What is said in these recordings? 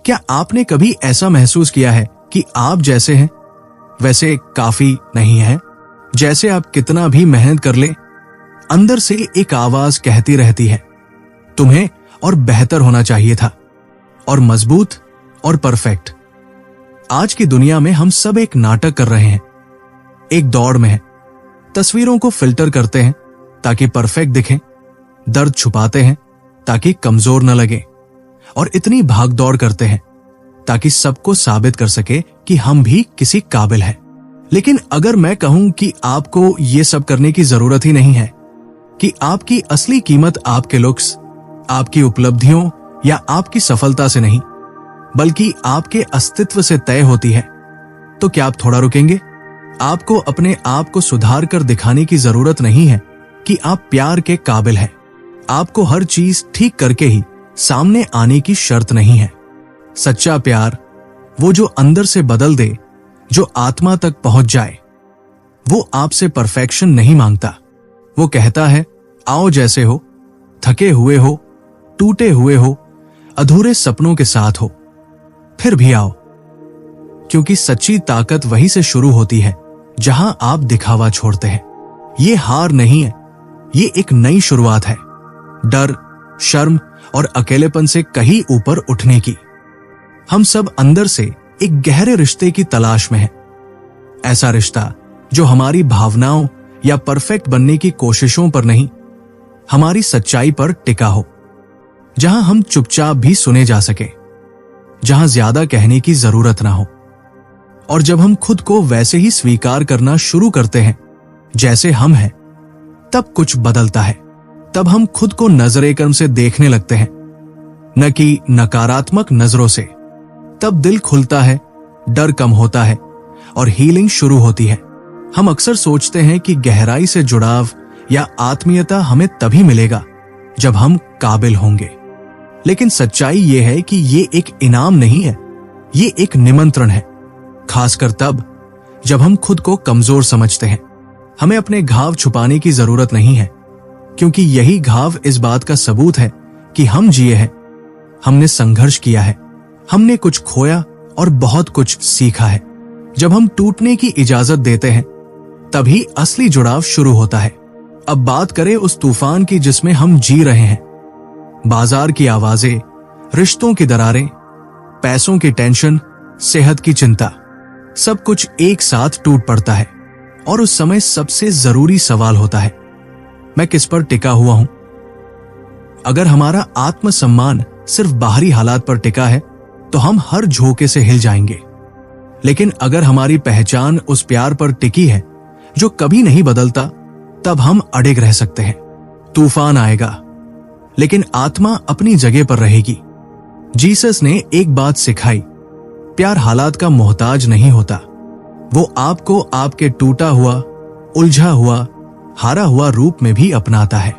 क्या आपने कभी ऐसा महसूस किया है कि आप जैसे हैं वैसे काफी नहीं है? जैसे आप कितना भी मेहनत कर ले, अंदर से एक आवाज कहती रहती है, तुम्हें और बेहतर होना चाहिए था, और मजबूत और परफेक्ट। आज की दुनिया में हम सब एक नाटक कर रहे हैं, एक दौड़ में हैं। तस्वीरों को फिल्टर करते हैं ताकि परफेक्ट दिखें, दर्द छुपाते हैं ताकि कमजोर न लगे, और इतनी भागदौड़ करते हैं ताकि सबको साबित कर सके कि हम भी किसी काबिल हैं। लेकिन अगर मैं कहूं कि आपको ये सब करने की जरूरत ही नहीं है, कि आपकी असली कीमत आपके लुक्स, आपकी उपलब्धियों या आपकी सफलता से नहीं, बल्कि आपके अस्तित्व से तय होती है, तो क्या आप थोड़ा रुकेंगे? आपको अपने आप को सुधार कर दिखाने की जरूरत नहीं है कि आप प्यार के काबिल हैं। आपको हर चीज ठीक करके ही सामने आने की शर्त नहीं है। सच्चा प्यार वो जो अंदर से बदल दे, जो आत्मा तक पहुंच जाए। वो आपसे परफेक्शन नहीं मांगता। वो कहता है, आओ जैसे हो, थके हुए हो, टूटे हुए हो, अधूरे सपनों के साथ हो, फिर भी आओ। क्योंकि सच्ची ताकत वहीं से शुरू होती है जहां आप दिखावा छोड़ते हैं। ये हार नहीं है, ये एक नई शुरुआत है, डर, शर्म और अकेलेपन से कहीं ऊपर उठने की। हम सब अंदर से एक गहरे रिश्ते की तलाश में हैं। ऐसा रिश्ता जो हमारी भावनाओं या परफेक्ट बनने की कोशिशों पर नहीं, हमारी सच्चाई पर टिका हो, जहां हम चुपचाप भी सुने जा सके, जहां ज्यादा कहने की जरूरत ना हो। और जब हम खुद को वैसे ही स्वीकार करना शुरू करते हैं जैसे हम हैं, तब कुछ बदलता है। तब हम खुद को नजरे कर्म से देखने लगते हैं, न कि नकारात्मक नजरों से। तब दिल खुलता है, डर कम होता है और हीलिंग शुरू होती है। हम अक्सर सोचते हैं कि गहराई से जुड़ाव या आत्मीयता हमें तभी मिलेगा जब हम काबिल होंगे। लेकिन सच्चाई ये है कि ये एक इनाम नहीं है, ये एक निमंत्रण है। खासकर तब जब हम खुद को कमजोर समझते हैं। हमें अपने घाव छुपाने की जरूरत नहीं है, क्योंकि यही घाव इस बात का सबूत है कि हम जिए हैं, हमने संघर्ष किया है, हमने कुछ खोया और बहुत कुछ सीखा है। जब हम टूटने की इजाजत देते हैं, तभी असली जुड़ाव शुरू होता है। अब बात करें उस तूफान की जिसमें हम जी रहे हैं। बाजार की आवाजें, रिश्तों की दरारें, पैसों की टेंशन, सेहत की चिंता, सब कुछ एक साथ टूट पड़ता है। और उस समय सबसे जरूरी सवाल होता है, मैं किस पर टिका हुआ हूं? अगर हमारा आत्मसम्मान सिर्फ बाहरी हालात पर टिका है, तो हम हर झोंके से हिल जाएंगे। लेकिन अगर हमारी पहचान उस प्यार पर टिकी है जो कभी नहीं बदलता, तब हम अड़िग रह सकते हैं। तूफान आएगा, लेकिन आत्मा अपनी जगह पर रहेगी। जीसस ने एक बात सिखाई, प्यार हालात का मोहताज नहीं होता। वो आपको आपके टूटा हुआ, उलझा हुआ, हारा हुआ रूप में भी अपनाता है।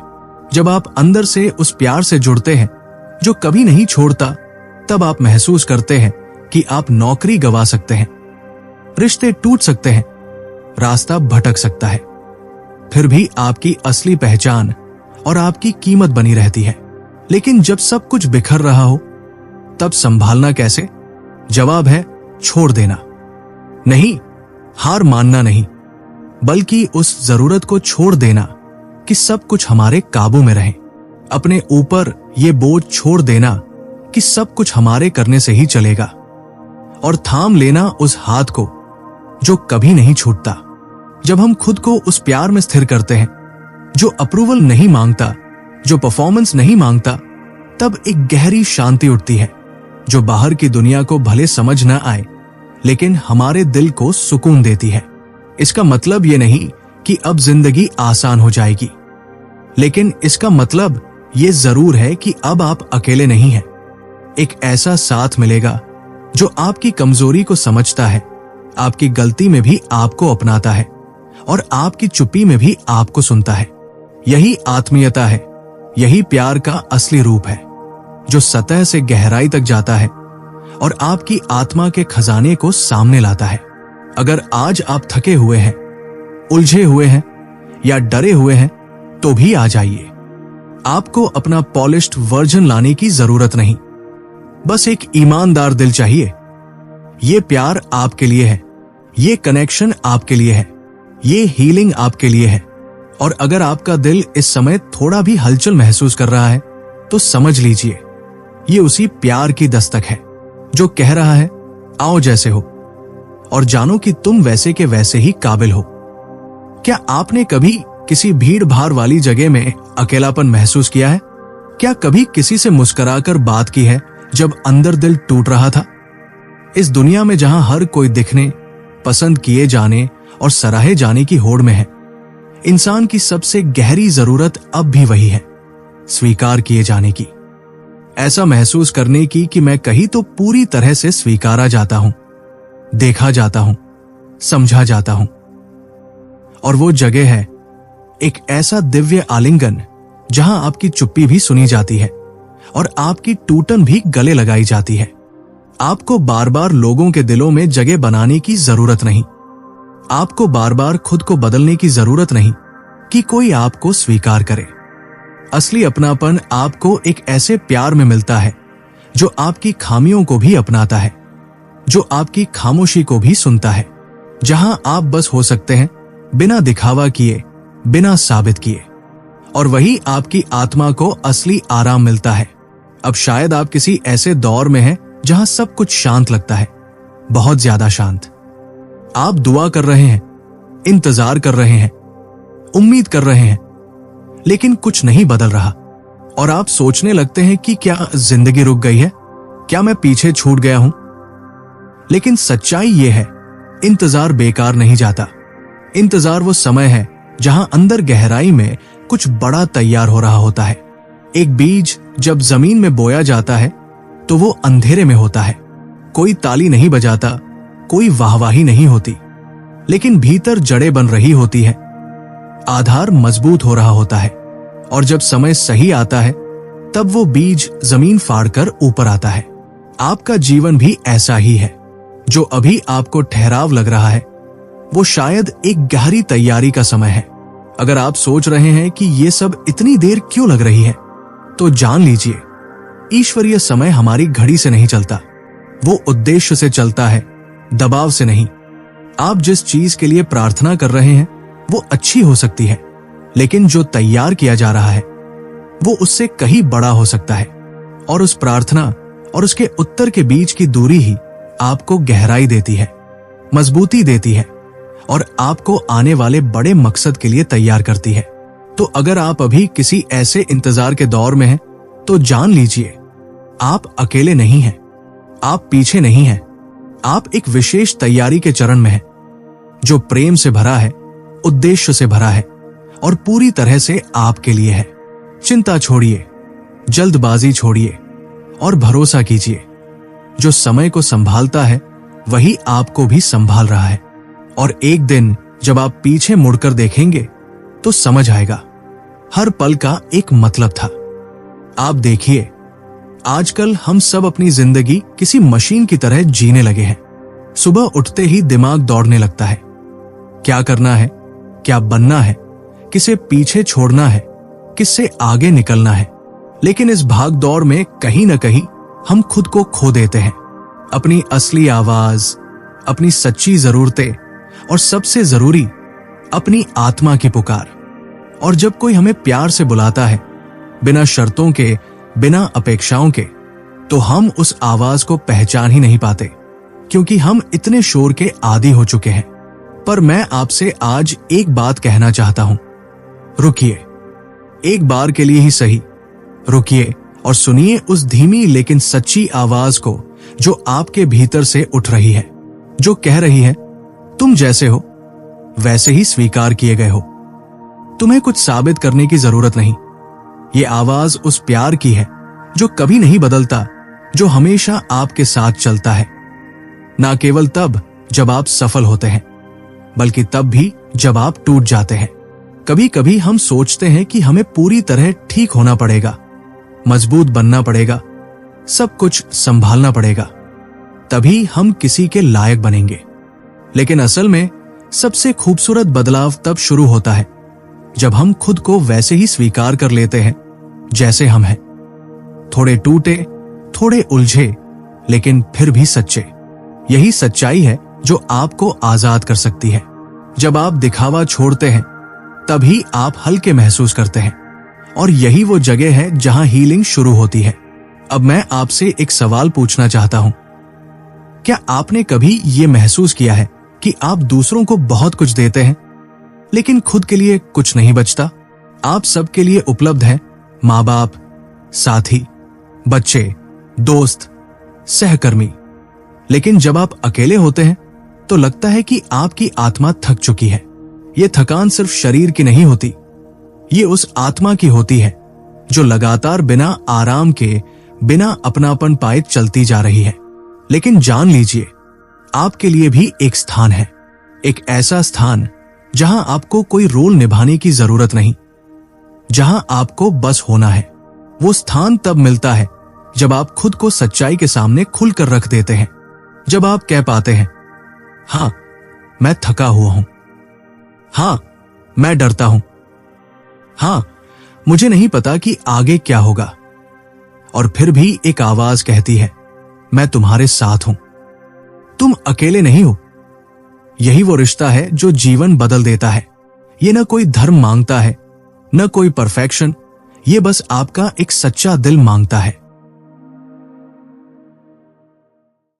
जब आप अंदर से उस प्यार से जुड़ते हैं जो कभी नहीं छोड़ता, तब आप महसूस करते हैं कि आप नौकरी गंवा सकते हैं, रिश्ते टूट सकते हैं, रास्ता भटक सकता है, फिर भी आपकी असली पहचान और आपकी कीमत बनी रहती है। लेकिन जब सब कुछ बिखर रहा हो, तब संभालना कैसे? जवाब है छोड़ देना। नहीं, हार मानना नहीं, बल्कि उस जरूरत को छोड़ देना कि सब कुछ हमारे काबू में रहे। अपने ऊपर ये बोझ छोड़ देना कि सब कुछ हमारे करने से ही चलेगा, और थाम लेना उस हाथ को जो कभी नहीं छूटता। जब हम खुद को उस प्यार में स्थिर करते हैं जो अप्रूवल नहीं मांगता, जो परफॉर्मेंस नहीं मांगता, तब एक गहरी शांति उठती है जो बाहर की दुनिया को भले समझ न आए, लेकिन हमारे दिल को सुकून देती है। इसका मतलब ये नहीं कि अब जिंदगी आसान हो जाएगी, लेकिन इसका मतलब ये जरूर है कि अब आप अकेले नहीं हैं। एक ऐसा साथ मिलेगा जो आपकी कमजोरी को समझता है, आपकी गलती में भी आपको अपनाता है और आपकी चुप्पी में भी आपको सुनता है। यही आत्मीयता है, यही प्यार का असली रूप है, जो सतह से गहराई तक जाता है और आपकी आत्मा के खजाने को सामने लाता है। अगर आज आप थके हुए हैं, उलझे हुए हैं या डरे हुए हैं, तो भी आ जाइए। आपको अपना पॉलिश्ड वर्जन लाने की जरूरत नहीं, बस एक ईमानदार दिल चाहिए। ये प्यार आपके लिए है, ये कनेक्शन आपके लिए है, ये हीलिंग आपके लिए है। और अगर आपका दिल इस समय थोड़ा भी हलचल महसूस कर रहा है तो समझ लीजिए ये उसी प्यार की दस्तक है जो कह रहा है आओ जैसे हो, और जानो कि तुम वैसे के वैसे ही काबिल हो। क्या आपने कभी किसी भीड़ भाड़ वाली जगह में अकेलापन महसूस किया है? क्या कभी किसी से मुस्कुराकर बात की है जब अंदर दिल टूट रहा था? इस दुनिया में जहां हर कोई दिखने, पसंद किए जाने और सराहे जाने की होड़ में है, इंसान की सबसे गहरी जरूरत अब भी वही है, स्वीकार किए जाने की। ऐसा महसूस करने की कि मैं कहीं तो पूरी तरह से स्वीकारा जाता हूं, देखा जाता हूं, समझा जाता हूं। और वो जगह है एक ऐसा दिव्य आलिंगन जहां आपकी चुप्पी भी सुनी जाती है और आपकी टूटन भी गले लगाई जाती है। आपको बार बार लोगों के दिलों में जगह बनाने की जरूरत नहीं, आपको बार बार खुद को बदलने की जरूरत नहीं कि कोई आपको स्वीकार करे। असली अपनापन आपको एक ऐसे प्यार में मिलता है जो आपकी खामियों को भी अपनाता है, जो आपकी खामोशी को भी सुनता है, जहां आप बस हो सकते हैं बिना दिखावा किए, बिना साबित किए। और वही आपकी आत्मा को असली आराम मिलता है। अब शायद आप किसी ऐसे दौर में हैं जहां सब कुछ शांत लगता है, बहुत ज्यादा शांत। आप दुआ कर रहे हैं, इंतजार कर रहे हैं, उम्मीद कर रहे हैं, लेकिन कुछ नहीं बदल रहा। और आप सोचने लगते हैं कि क्या जिंदगी रुक गई है, क्या मैं पीछे छूट गया हूं? लेकिन सच्चाई यह है, इंतजार बेकार नहीं जाता। इंतजार वो समय है जहां अंदर गहराई में कुछ बड़ा तैयार हो रहा होता है। एक बीज जब जमीन में बोया जाता है तो वो अंधेरे में होता है, कोई ताली नहीं बजाता, कोई वाहवाही नहीं होती, लेकिन भीतर जड़ें बन रही होती है, आधार मजबूत हो रहा होता है। और जब समय सही आता है तब वो बीज जमीन फाड़कर ऊपर आता है। आपका जीवन भी ऐसा ही है। जो अभी आपको ठहराव लग रहा है वो शायद एक गहरी तैयारी का समय है। अगर आप सोच रहे हैं कि ये सब इतनी देर क्यों लग रही है, तो जान लीजिए ईश्वरीय समय हमारी घड़ी से नहीं चलता, वो उद्देश्य से चलता है, दबाव से नहीं। आप जिस चीज के लिए प्रार्थना कर रहे हैं वो अच्छी हो सकती है, लेकिन जो तैयार किया जा रहा है वो उससे कहीं बड़ा हो सकता है। और उस प्रार्थना और उसके उत्तर के बीच की दूरी ही आपको गहराई देती है, मजबूती देती है और आपको आने वाले बड़े मकसद के लिए तैयार करती है। तो अगर आप अभी किसी ऐसे इंतजार के दौर में हैं तो जान लीजिए आप अकेले नहीं हैं, आप पीछे नहीं हैं, आप एक विशेष तैयारी के चरण में हैं जो प्रेम से भरा है, उद्देश्य से भरा है और पूरी तरह से आपके लिए है। चिंता छोड़िए, जल्दबाजी छोड़िए और भरोसा कीजिए, जो समय को संभालता है वही आपको भी संभाल रहा है। और एक दिन जब आप पीछे मुड़कर देखेंगे तो समझ आएगा हर पल का एक मतलब था। आप देखिए, आजकल हम सब अपनी जिंदगी किसी मशीन की तरह जीने लगे हैं। सुबह उठते ही दिमाग दौड़ने लगता है, क्या करना है, क्या बनना है, किसे पीछे छोड़ना है, किससे आगे निकलना है। लेकिन इस भाग दौड़ में कहीं ना कहीं हम खुद को खो देते हैं, अपनी असली आवाज, अपनी सच्ची जरूरतें और सबसे जरूरी अपनी आत्मा की पुकार। और जब कोई हमें प्यार से बुलाता है, बिना शर्तों के, बिना अपेक्षाओं के, तो हम उस आवाज को पहचान ही नहीं पाते, क्योंकि हम इतने शोर के आदी हो चुके हैं। पर मैं आपसे आज एक बात कहना चाहता हूं, रुकिए, एक बार के लिए ही सही, रुकिए और सुनिए उस धीमी लेकिन सच्ची आवाज को जो आपके भीतर से उठ रही है, जो कह रही है तुम जैसे हो वैसे ही स्वीकार किए गए हो, तुम्हें कुछ साबित करने की जरूरत नहीं। ये आवाज उस प्यार की है जो कभी नहीं बदलता, जो हमेशा आपके साथ चलता है, ना केवल तब जब आप सफल होते हैं, बल्कि तब भी जब आप टूट जाते हैं। कभी कभी हम सोचते हैं कि हमें पूरी तरह ठीक होना पड़ेगा, मजबूत बनना पड़ेगा, सब कुछ संभालना पड़ेगा, तभी हम किसी के लायक बनेंगे। लेकिन असल में सबसे खूबसूरत बदलाव तब शुरू होता है जब हम खुद को वैसे ही स्वीकार कर लेते हैं जैसे हम हैं, थोड़े टूटे, थोड़े उलझे लेकिन फिर भी सच्चे। यही सच्चाई है जो आपको आजाद कर सकती है। जब आप दिखावा छोड़ते हैं तभी आप हल्के महसूस करते हैं, और यही वो जगह है जहां हीलिंग शुरू होती है। अब मैं आपसे एक सवाल पूछना चाहता हूं। क्या आपने कभी ये महसूस किया है कि आप दूसरों को बहुत कुछ देते हैं लेकिन खुद के लिए कुछ नहीं बचता? आप सबके लिए उपलब्ध हैं, माँ बाप, साथी, बच्चे, दोस्त, सहकर्मी, लेकिन जब आप अकेले होते हैं तो लगता है कि आपकी आत्मा थक चुकी है। ये थकान सिर्फ शरीर की नहीं होती, ये उस आत्मा की होती है जो लगातार बिना आराम के, बिना अपनापन पाए चलती जा रही है। लेकिन जान लीजिए, आपके लिए भी एक स्थान है, एक ऐसा स्थान जहां आपको कोई रोल निभाने की जरूरत नहीं, जहां आपको बस होना है। वो स्थान तब मिलता है जब आप खुद को सच्चाई के सामने खुलकर रख देते हैं, जब आप कह पाते हैं, हाँ मैं थका हुआ हूं, हाँ मैं डरता हूं, हाँ मुझे नहीं पता कि आगे क्या होगा, और फिर भी एक आवाज कहती है, मैं तुम्हारे साथ हूं, तुम अकेले नहीं हो। यही वो रिश्ता है जो जीवन बदल देता है। ये न कोई धर्म मांगता है, न कोई परफेक्शन, ये बस आपका एक सच्चा दिल मांगता है।